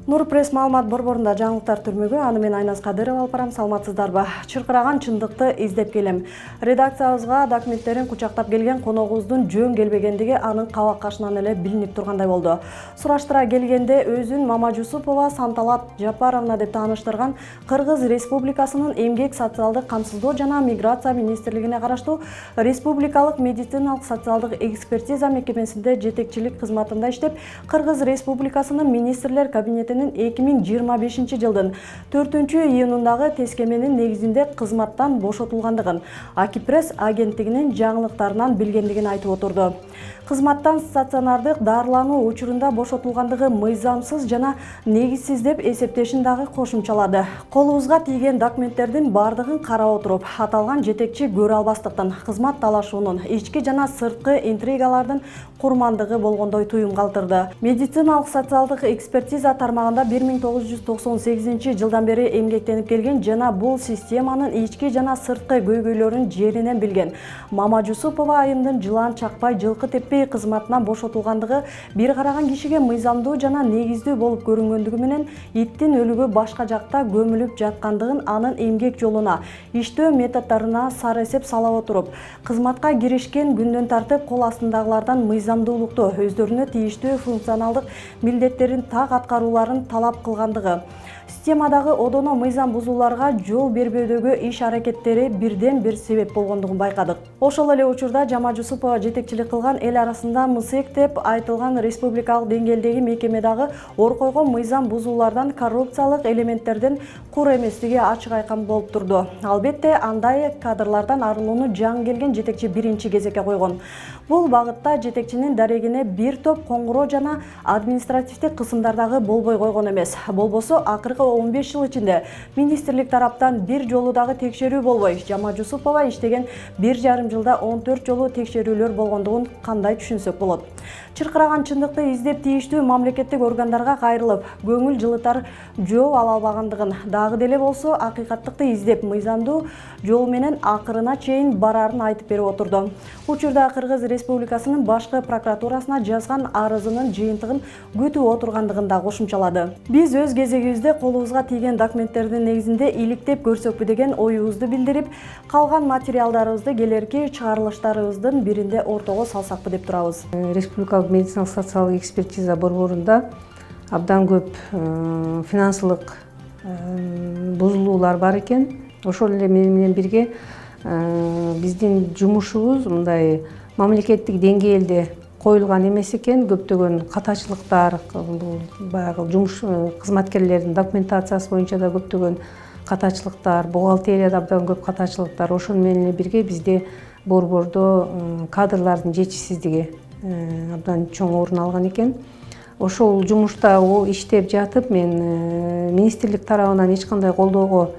Нур пресс маалымат борборунда жаңылыктар түрмөгү, аны мен Айназ Кадырова алып барам. Саламатсыздарбы? Чыркыраган чындыкты издеп келем. Редакциябызга документтерин кучактап келген коногубуздун жөн келбегендиги анын кабак кашынан эле билинип тургандай болду. Сураштыра келгенде өзүн Мама Жусупова Санталат Жапаровна деп тааныштырган Кыргыз Республикасынын эмгек социалдык камсыздоо жана миграция министрлигине караштуу Республикалык медициналык социалдык экспертиза мекемесинде жетекчилик кызматында иштеп, Кыргыз Республикасынын министрлер кабинетинин 2025 жылдын 4-июнундагы тескеменин негизинде кызматтан бошотулгандыгын Акипресс агенттигинин жаңылыктарынан билгендигин айтып отурду. Кызматтан стационардык дарылануу учурунда бошотулгандыгы мыйзамсыз жана негизсиз деп эсептешин дагы кошумчалады. Колубузга тийген документтердин бардыгын карап отуруп, аталган жетекчи көрө албастыктын, кызмат талашуунун, ички жана сырткы интригалардын курмандыгы болгондой туюм калтырды. Медициналык социалдык экспертиза тармагында 1998 жылдан бери эмгектенип келген жана бул системанын ички жана сырткы көйгөйлөрүн жеринен билген Мама Жусупова айымдын жылан чакпай жылкы теппей кызматынан бошотулгандыгы бир караган кишиге мыйзамдуу жана негиздүү болуп көрүнгөндүгү менен иттин өлүгү башка жакта көмүлүп жаткандыгын, анын эмгек жолуна, иштөө методдоруна сар эсеп сала отуруп, кызматка киришкен күндөн тартып кол астындагылардан мыйзамдуулукту, өздөрүнө тийиштүү функционалдык милдеттерин так аткарууларын талап кылгандыгы, системадагы одоно мыйзам бузууларга жол бербөөдөгү иш-аракеттери бирден бир себеп болгондугун байкадык. Ошол эле учурда Мама Жусупова жетекчилик кылган эл арасында МСЭК деп айтылган республикалык деңгээлдеги мекеме дагы ор койгон мыйзам бузуулардан, коррупциялык элементтерден кур эместиги ачык айкан болуп турду. Албетте, андай кадрлардан арылууну жаңы келген жетекчи биринчи кезекке койгон. Бул багытта жетекчинин дарегине бир топ коңгуроо жана административдик кысымдардагы болбой койгон эмес. Болбосо акыркы 15 жыл ичинде министрлик тараптан бир жолу дагы текшерүү болбой, Мама Жусупова иштеген 1,5 жылда 14 жолу текшерүүлөр болгондугун кандай түшүнсөк болот. Чыркыраган чындыкты издеп тийиштүү мамлекеттик органдарга кайрылып, көңүл жылытар жол ала албагандыгын, дагы деле болсо акыйкаттыкты издеп мыйзамдуу жол менен акырына чейин барарын айтып берип отурду. Учурда Кыргыз Республикасынын башкы прокуратурасына жазган арызынын жыйынтыгын күтүп отургандыгын да кошумчалады. Биз өз кезегибизде колубузга тийген документтердин негизинде иликтеп көрсөкпү деген оюбузду билдирип, калган материалдарыбызды келерки чыгарылыштарыбыздын биринде ортого салсакпы деп турабыз. Республикалык медициналык социалдык экспертиза борборунда абдан көп финансылык бузулуулар бар экен. Ошол эле менен бирге биздин жумушубуз мындай мамлекеттик деңгээлде коюлган эмес экен. Көптөгөн катачылыктар, баягы жумуш кызматкерлердин документациясы боюнча да көптөгөн катачылыктар, бухгалтерияда абдан көп катачылыктар. Ошол менен бирге бизде борбордо кадрлардын жетишсиздиги абдан чоң орун алган экен. Ошол жумушта иштеп жатып мен министрлик тарабынан эч кандай колдоого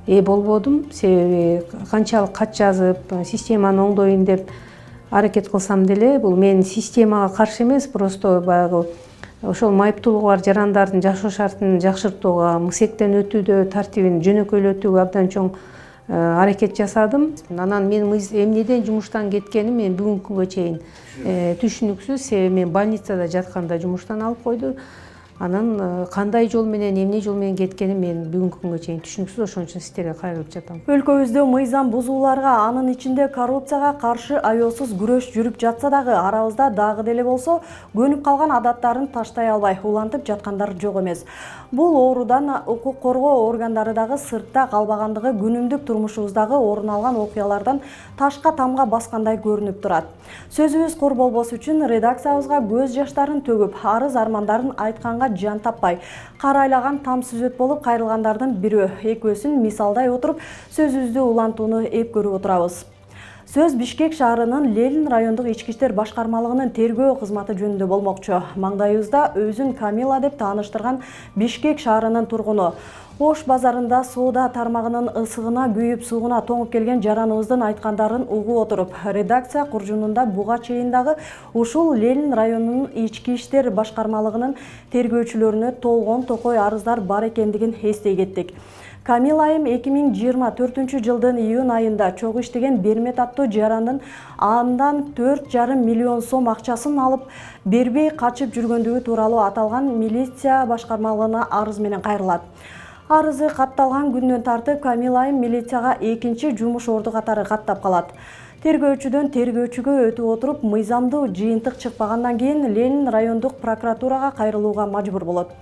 ээ болбодум. Себеби канчалык кат жазып, системаны оңдоюн деп аракет кылсам деле, бул мен системага каршы эмес, просто баягы ошол майыптуулугу бар жарандардын жашоо шартын жакшыртууга, МСЭКтен өтүүдө тартибин жөнөкөйлөтүүгө абдан чоң аракет жасадым. Анан мен эмнеден жумуштан кеткеним мен бүгүнкү күнгө чейин түшүнүксүз. Себеби мен больницада жатканда жумуштан алып койду. Анан кандай жол менен, эмне жол менен кеткеним мен бүгүнкү күнгө чейин түшүнүксүз. Ошон үчүн сиздерге кайрылып жатам. Өлкөбүздө мыйзам бузууларга, анын ичинде коррупцияга каршы аеосуз күрөш жүрүп жатса дагы, арабызда дагы деле болсо көнүп калган адаттарын таштай албай улантып жаткандар жок эмес. Бул оорудан укук коргоо органдары дагы сыртта калбагандыгы күнүмдүк турмушубуздагы орун алган окуялардан ташка тамга баскандай көрүнүп турат. Сөзүбүз кур болбосу үчүн редакциябызга көз жаштарын төгүп, арыз армандарын айтканга жан таппай, карайлаган там сүзөт болуп кайрылгандардын бирөө экөөсүн мисалдай отуруп, сөзүбүздү улантууну эп көрүп отурабыз. Сөз Бишкек шаарынын Ленин райондук ички иштер башкармалыгынын тергөө кызматы жөнүндө болмокчу. Маңдайыбызда өзүн Камила деп тааныштырган Бишкек шаарынын тургуну Ош базарында соода тармагынын ысыгына күйүп сууна тоңуп келген жараныбыздын айткандарын угуп отуруп, редакция куржунунда буга чейин дагы ушул Ленин районунун ички иштер башкармалыгынын тергөөчүлөрүнө толгон токой арыздар бар экендигин эстей кеттик. Камил айым 2024 жылдын июнь айында чогуу иштеген Бермет аттуу жарандын андан 4,5 миллион сом акчасын алып бербей качып жүргөндүгү тууралуу аталган милиция башкармалыгына арыз менен кайрылат. Арызы катталган күндөн тартып Камил айым милицияга экинчи жумуш орду катары каттап калат. Тергөөчүдөн тергөөчүгө өтүп отуруп, мыйзамдуу жыйынтык чыкпагандан кийин Ленин райондук прокуратурага кайрылууга мажбур болот.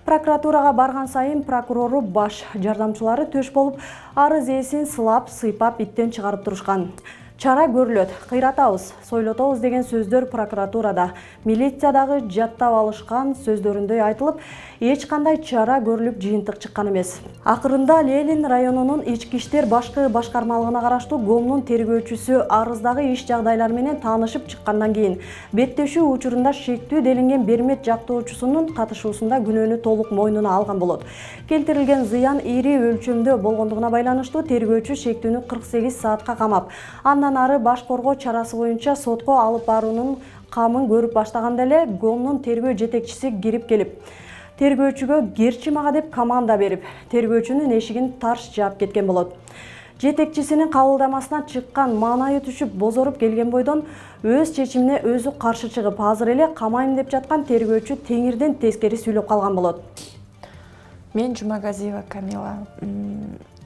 Прокуратурага барган сайын прокурору баш жардамчылары төш болуп, арыз ээсин сылап, сыйпап иттен чыгарып турушкан. Чара көрүлөт, кыйратабыз, сойлотобуз деген сөздөр прокуратурада, милициядагы жаттап алышкан сөздөрүндөй айтылып, эч кандай чара көрүлүп жыйынтык чыккан эмес. Акырында Ленин районунун ички иштер башкы башкармалыгына караштуу ГОМдун тергөөчүсү арыздагы иш жагдайлар менен таанышып чыккандан кийин беттешүү учурунда шектүү делинген Бермет жактоочусунун катышуусунда күнөөнү толук мойнуна алган болот. Келтирилген зыян ири өлчөмдө болгондугуна байланыштуу тергөөчү шектүүнү 48 саатка камап, андан ары баш коргоо чарасы боюнча сотко алып баруунун камын көрүп баштаганда эле ГОМдун тергөө жетекчиси кирип келип, тергөөчүгө керчи мага деп команда берип, тергөөчүнүн эшигин тарс жаап кеткен болот. Жетекчисинин кабылдамасына чыккан маанайы түшүп, бозоруп келген бойдон өз чечимине өзү каршы чыгып, азыр эле камайм деп жаткан тергөөчү теңирден тескери сүйлөп калган болот. Мен Жумагазиева Камила,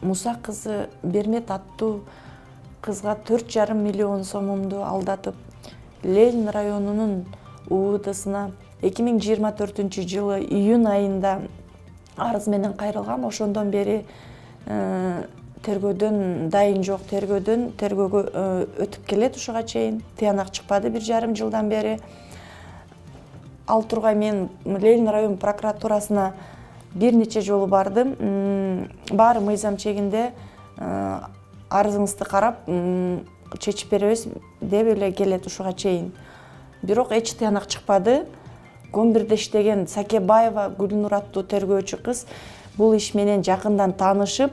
Муса кызы Бермет аттуу кызга 4,5 миллион сомумду алдатып, Ленин районунун УВДсына 2024 жылы июнь айында арыз менен кайрылгам. Ошондон бери тергөөдөн дайын жок, тергөөгө өтүп келет ушуга чейин. Тыянак чыкпады 1,5 жылдан бери. Ал тургай мен Ленин район прокуратурасына бир нече жолу бардым. Баары мыйзам чегинде арызыңызды карап, чечип беребиз деп эле келет ушуга чейин. Бирок эч тыянак чыкпады. ГОМ-1де иштеген Сакебаева Гүлнур аттуу тергөөчү кыз бул иш менен жакындан таанышып,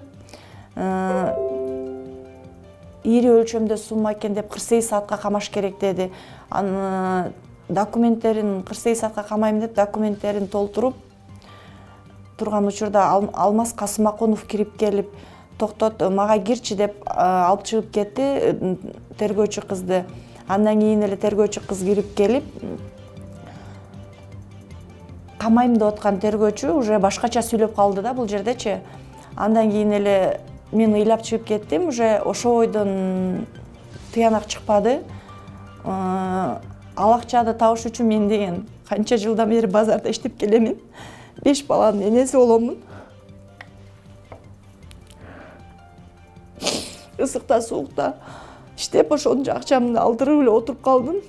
ири өлчөмдө сумма экен деп 48 саатка камаш керек деди. Аны документтерин 48 саатка камайм деп документтерин толтуруп турган учурда Алмаз Касымакунов кирип келип, токтот, мага кирчи деп алып чыгып кетти тергөөчү кызды. Андан кийин эле тергөөчү кыз кирип келип, камайм деп аткан тергөөчү уже башкача сүйлөп калды да бул жердечи. Андан кийин эле мен ыйлап чыгып кеттим, уже ошо бойдон тыянак чыкпады. Ал акчаны табыш үчүн мен деген канча жылдан бери базарда иштеп келемин. 5 баланын энеси боломун. Ысыкта, суукта иштеп ошончо акчамды алдырып эле отуруп калдым.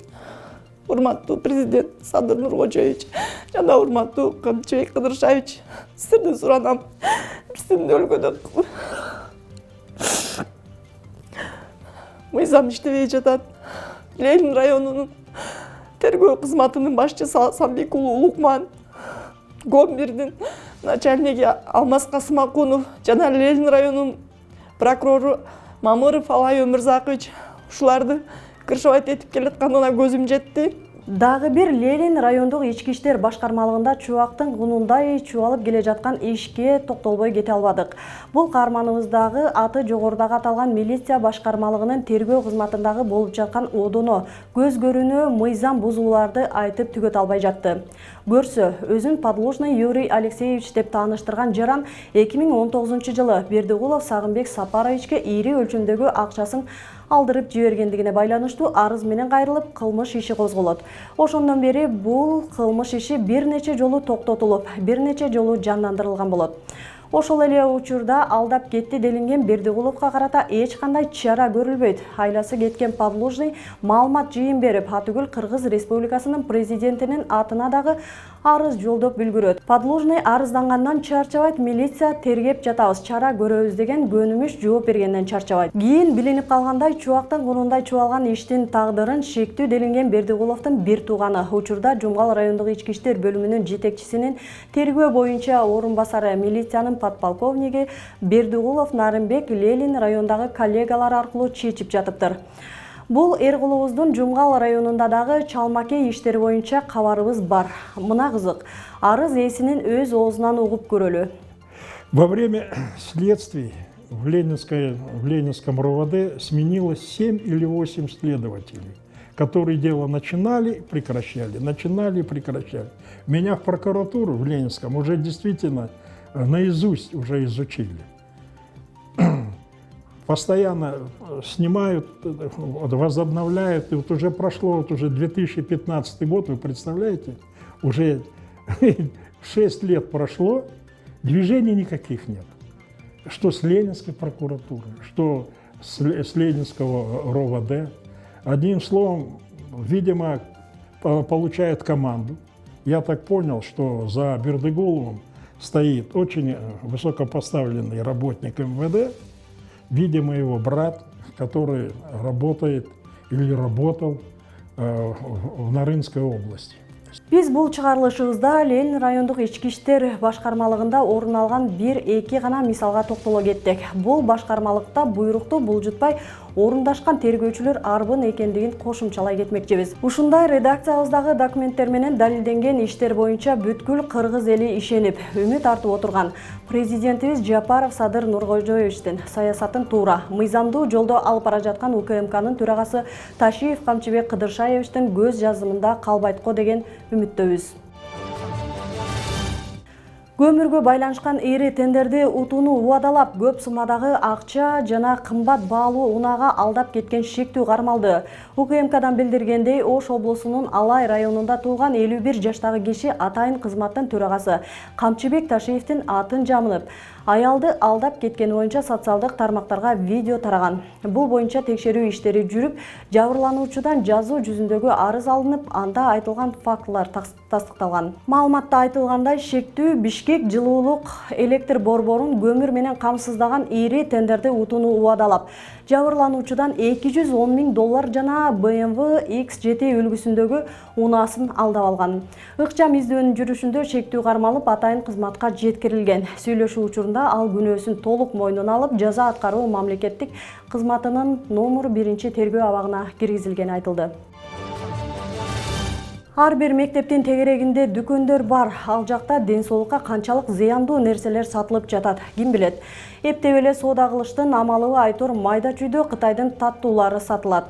Урматтуу президент Садыр Нуркожоевич жана урматтуу Камчыбек Кыдыршевич, сиздерден суранам. Сиздин өлкөдө мыйзам иштебей жатат. Ленин районунун тергөө кызматынын башчысы Самбек Улукман, ГОМ-1дин начальниги Алмаз Касымакунов жана Ленин районунун прокурору Мамыров Алай Өмүрзакович ушуларды кыршыбайт этип келатканына көзүм жетти. Дагы бир Ленин райондук ички иштер башкармалыгында чубактын кунундай чубалып келе жаткан ишке токтолбой кете албадык. Бул каарманыбыздагы аты жогорудагы аталган милиция башкармалыгынын тергөө кызматындагы болуп жаткан одоно, көз көрүнүү мыйзам бузууларды айтып түгөт албай жатты. Көрсө, өзүн Подложный Юрий Алексеевич деп тааныштырган жаран 2019 жылы Бердигулов Сагынбек Сапаровичке ири өлчөмдөгү акчасын алдырып жибергендигине байланыштуу арыз менен кайрылып, кылмыш иши козголот. Ошондон бери бул кылмыш иши бир нече жолу токтотулуп, бир нече жолу жандандырылган болот. Ошол эле учурда алдап кетти делинген Бердигуловго карата эч кандай чара көрүлбөйт. Айласы кеткен Подложный маалымат жыйын берип, атүгүл Кыргыз Республикасынын президентинин атына дагы арыз жолдоп үлгүрөт. Подложный арыздангандан чарчабайт, милиция тергеп жатабыз, чара көрөбүз деген көнүмүш жооп бергенден чарчабайт. Кийин билинип калгандай, чубактын кунундай чубалган иштин тагдырын шектүү делинген Бердигуловдун бир тууганы, учурда Жумгал райондук ички иштер бөлүмүнүн жетекчисинин тергөө боюнча орун басары милициянын подполковниги Бердигулов Нарымбек Ленин райондагы коллегалар аркылуу чечип жатыптыр. Бул Эркулубуздун Жумгал районунда дагы чалмакей иштери боюнча кабарыбыз бар. Мына кызык, арыз ээсинин өз оозунан угуп көрөлү. Во время следствий в Ленинском РОВД сменилось 7 или 8 следователей, которые дело начинали, прекращали, начинали, прекращали. Меня в прокуратуру в Ленинском уже действительно наизусть уже изучили. Постоянно снимают, возобновляют, и вот уже прошло, вот уже 2015 год, вы представляете, уже 6 лет прошло, движений никаких нет. Что с Ленинской прокуратуры, что с Ленинского РОВД. Одним словом, видимо, получает команду. Я так понял, что за Бердыгуловым стоит очень высокопоставленный работник МВД, видимо, его брат, который работает или работал в Нарынской области. Биз бул чыгарылышыбызда Ленин райондук ички иштер башкармалыгында орун алган 1-2 гана мисалга токтоло кеттик. Бул башкармалыкта буйрукту булжутпай орундашкан тергөөчүлөр арбын экендигин кошумчалай кетмекчибиз. Ушундай редакциябыздагы документтер менен далилденген иштер боюнча бүткүл кыргыз эли ишенип, үмүт артып отурган президентибиз Жапаров Садыр Нуркожоевичтин саясатын туура, мыйзамдуу жолдо алып бара жаткан УКМКнын төрагасы Ташиев Камчыбек Кыдыршаевичтин көз жазымында калбайт го деген үмүттөбүз. Көмүргө байланышкан ири тендерди утууну убадалап, көп суммадагы акча жана кымбат баалуу унаага алдап кеткен шектүү кармалды. УКМКдан билдиргендей, Ош облусунун Алай районунда туулган 51 жаштагы киши атайын кызматтын төрагасы Камчыбек Ташиевдин атын жамынып, аялды алдап кеткени боюнча социалдык тармактарга видео тараган. Бул боюнча текшерүү иштери жүрүп, жабырлануучудан жазуу жүзүндөгү арыз алынып, анда айтылган фактылар тастыкталган. Маалыматта айтылгандай, шектүү Бишкек жылуулук электр борборун көмүр менен камсыздаган ири тендерди утууну убадалап, жабырлануучудан $210 000 жана BMW X7 үлгүсүндөгү унаасын алдап алган. Ыкчам издөөнүн жүрүшүндө шектүү кармалып, атайын кызматка жеткирилген. Сүйлөшүү учурунда ал күнөөсүн толук мойнуна алып, жаза аткаруу мамлекеттик кызматынын номер 1 тергөө абагына киргизилгени айтылды. Ар бир мектептин тегерегинде дүкөндөр бар. Ал жакта ден соолукка канчалык зыяндуу нерселер сатылып жатат, ким билет. Эптеп эле соода кылыштын амалыбы айтор майда чүйдө Кытайдын таттуулары сатылат.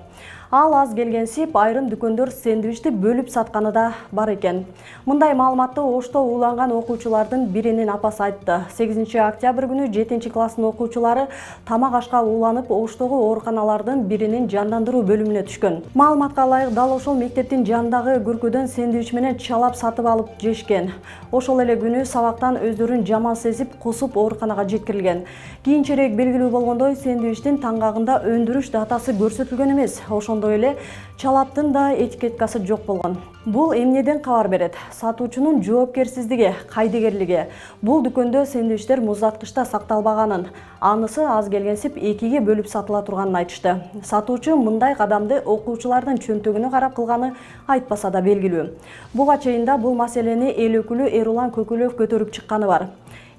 Ал аз келгенсип, айрым дүкөндөр сэндвичти бөлүп сатканы да бар экен. Мындай маалыматты Ошто ууланган окуучулардын биринин апасы айтты. 8 октябрь күнү 7 класстын окуучулары тамак ашка ууланып, Оштогу ооруканалардын биринин жандандыруу бөлүмүнө түшкөн. Маалыматка ылайык, дал ошол мектептин жанындагы күркөдөн сэндвич менен чалап сатып алып жешкен. Ошол эле күнү сабактан өздөрүн жаман сезип, кусуп ооруканага жеткирилген. Кийинчерээк белгилүү болгондой, сэндвичтин таңгагында өндүрүш датасы көрсөтүлгөн эмес. Ошондой эле чалаптын да этикеткасы жок болгон. Бул эмнеден кабар берет? Сатуучунун жоопкерсиздиги, кайдыгерлиги. Бул дүкөндө сэндвичтер муздаткычта сакталбаганын, анысы аз келгенсип 2-ге бөлүп сатыла турганын айтышты. Сатуучу мындай кадамды окуучулардын чөнтөгүнө карап кылганы айтпаса да белгилүү. Буга чейин да бул маселени эл өкүлү Эрулан Көкөлөв көтөрүп чыкканы бар.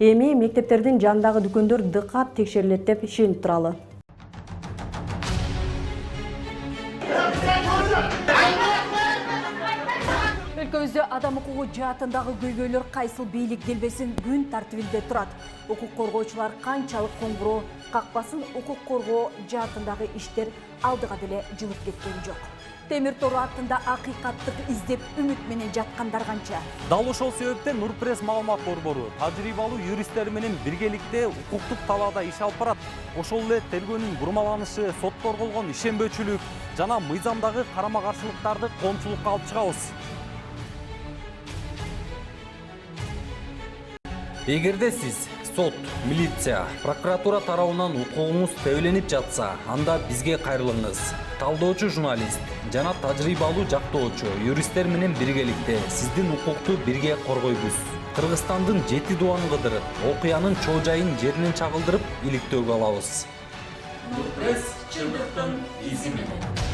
Эми мектептердин жанындагы дүкөндөр дыкат текшерилет деп ишенип туралы. Өлкөбүздө адам укугу жаатындагы көйгөйлөр кайсыл бийлик келбесин күн тартибинде турат. Укук коргоочулар канчалык коңгуроо какпасын, укук коргоо жаатындагы иштер алдыга деле жылып кеткен жок. Темир тору артында акыйкаттык издеп үмүт менен жаткандар канча. Дал ошол себептен Нурпресс маалымат борбору тажрыйбалуу юристтер менен биргеликте укуктук талаада иш алып барат. Ошол эле тергөөнүн бурмаланышы, сотко койгон ишенбөөчүлүк жана мыйзамдагы карама-каршылыктарды коомчулукка алып чыгабыз. Эгерде сиз сот, милиция, прокуратура тарабынан укугуңуз тебеленип жатса, анда бизге кайрылыңыз. Талдоочу журналист жана тажрыйбалуу жактоочу юристтер менен биргеликте сиздин укукту бирге коргойбуз. Кыргызстандын 7 дубанын кыдырып, окуянын чоо жайын жеринен чагылдырып, иликтөөгө алабыз. Нурпресс чындыктын изи менен.